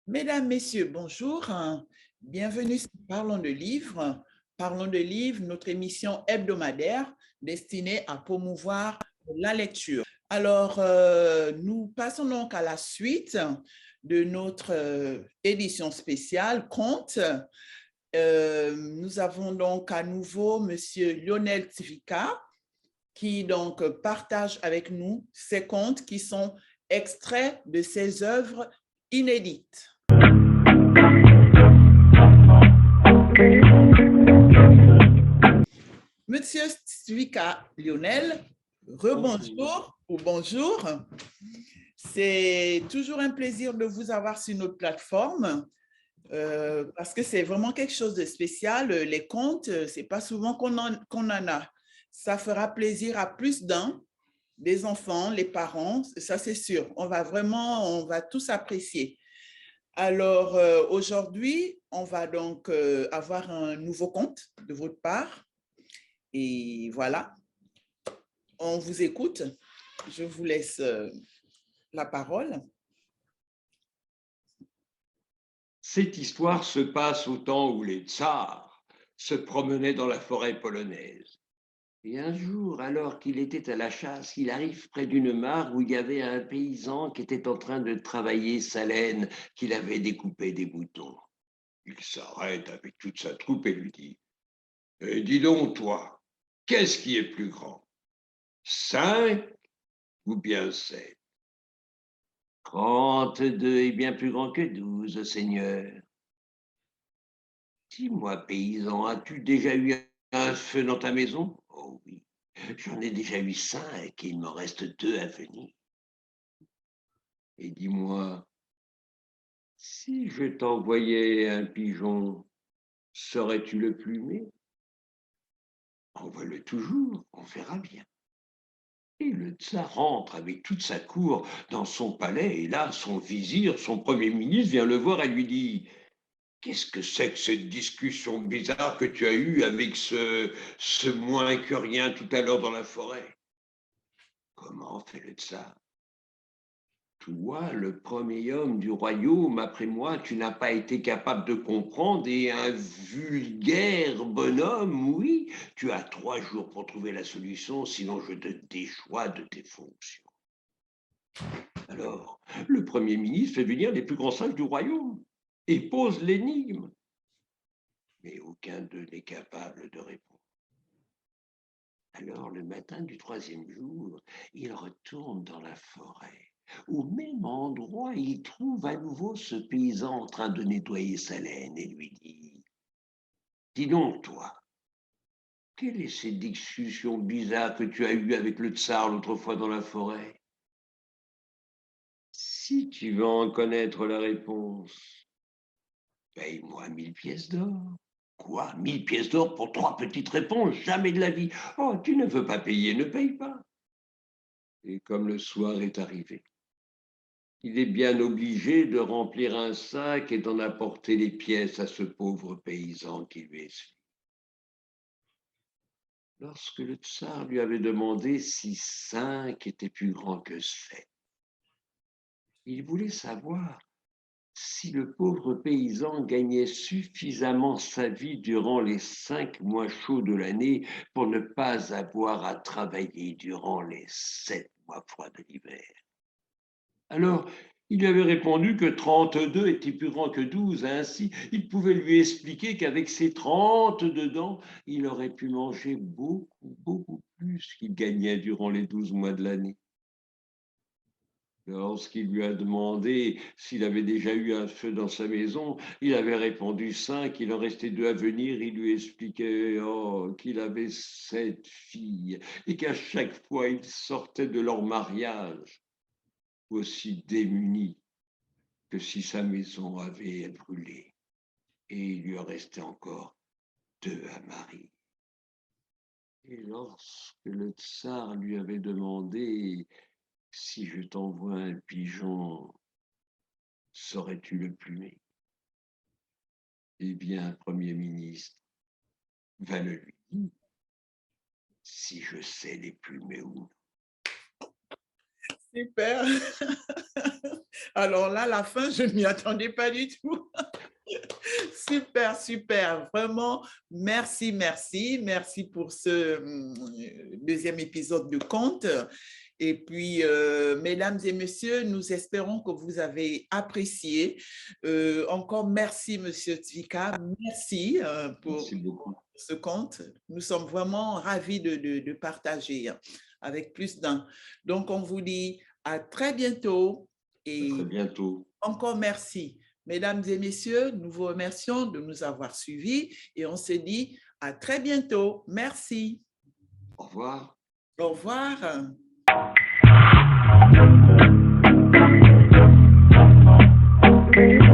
Mesdames, Messieurs, bonjour. Bienvenue sur Parlons de livres. Parlons de livres, notre émission hebdomadaire destinée à promouvoir la lecture. Alors, nous passons donc à la suite de notre édition spéciale Contes. Nous avons donc à nouveau Monsieur Lionel Tivika qui donc partage avec nous ses contes qui sont extraits de ses œuvres inédites. Monsieur Stvika Lionel, rebonjour ou bonjour. C'est toujours un plaisir de vous avoir sur notre plateforme parce que c'est vraiment quelque chose de spécial. Les contes, c'est pas souvent qu'on en a. Ça fera plaisir à plus d'un, des enfants, les parents, ça c'est sûr. On va tous apprécier. Alors aujourd'hui, on va donc avoir un nouveau conte de votre part. Et voilà, on vous écoute. Je vous laisse la parole. Cette histoire se passe au temps où les tsars se promenaient dans la forêt polonaise. Et un jour, alors qu'il était à la chasse, il arrive près d'une mare où il y avait un paysan qui était en train de travailler sa laine qu'il avait découpée des moutons. Il s'arrête avec toute sa troupe et lui dit: « Dis donc, toi, qu'est-ce qui est plus grand, 5 ou bien 7 ?»« 32 est bien plus grand que 12, Seigneur. » « Dis-moi, paysan, as-tu déjà eu un feu dans ta maison? »« Oh oui, j'en ai déjà eu 5 et il m'en reste 2 à venir. » »« Et dis-moi, si je t'envoyais un pigeon, saurais-tu le plumer? »« Envoie-le toujours, on verra bien. » Et le tsar rentre avec toute sa cour dans son palais, et là, son vizir, son premier ministre, vient le voir et lui dit: « Qu'est-ce que c'est que cette discussion bizarre que tu as eue avec ce moins que rien tout à l'heure dans la forêt? » ?»« Comment fait le tsar? Toi, le premier homme du royaume, après moi, tu n'as pas été capable de comprendre, et un vulgaire bonhomme, oui, tu as 3 jours pour trouver la solution, sinon je te déchois de tes fonctions. » Alors, le premier ministre fait venir les plus grands sages du royaume et pose l'énigme, mais aucun d'eux n'est capable de répondre. Alors, le matin du 3e jour, il retourne dans la forêt. Au même endroit, il trouve à nouveau ce paysan en train de nettoyer sa laine et lui dit: « Dis donc, toi, quelle est cette discussion bizarre que tu as eue avec le tsar l'autre fois dans la forêt? Si tu veux en connaître la réponse, paye-moi 1000 pièces d'or. » »« Quoi, 1000 pièces d'or pour 3 petites réponses? Jamais de la vie. Oh, tu ne veux pas payer, ne paye pas. » Et comme le soir est arrivé, il est bien obligé de remplir un sac et d'en apporter les pièces à ce pauvre paysan qui lui explique. Lorsque le tsar lui avait demandé si 5 était plus grand que 7, il voulait savoir si le pauvre paysan gagnait suffisamment sa vie durant les 5 mois chauds de l'année pour ne pas avoir à travailler durant les 7 mois froids de l'hiver. Alors, il lui avait répondu que 32 était plus grand que 12, ainsi il pouvait lui expliquer qu'avec ses 30 dedans, il aurait pu manger beaucoup, beaucoup plus qu'il gagnait durant les 12 mois de l'année. Lorsqu'il lui a demandé s'il avait déjà eu un feu dans sa maison, il avait répondu 5, il en restait 2 à venir. Il lui expliquait qu'il avait 7 filles et qu'à chaque fois, ils sortaient de leur mariage aussi démunis que si sa maison avait brûlé, et il lui en restait encore 2 à marier. Et lorsque le tsar lui avait demandé: « Si je t'envoie un pigeon, saurais-tu le plumer? » Eh bien, Premier ministre, va le lui dire, si je sais les plumer ou non. Super. Alors là, la fin, je ne m'y attendais pas du tout. Super, super. Vraiment, merci, merci. Merci pour ce deuxième épisode de Conte. Et puis, mesdames et messieurs, nous espérons que vous avez apprécié. Encore merci, Monsieur Zvika. Merci pour Merci beaucoup. ce conte. Nous sommes vraiment ravis de partager avec plus d'un. Donc, on vous dit à très bientôt. Et À très bientôt. encore merci. Mesdames et messieurs, nous vous remercions de nous avoir suivis et on se dit à très bientôt. Merci. Au revoir. Au revoir. Thank you.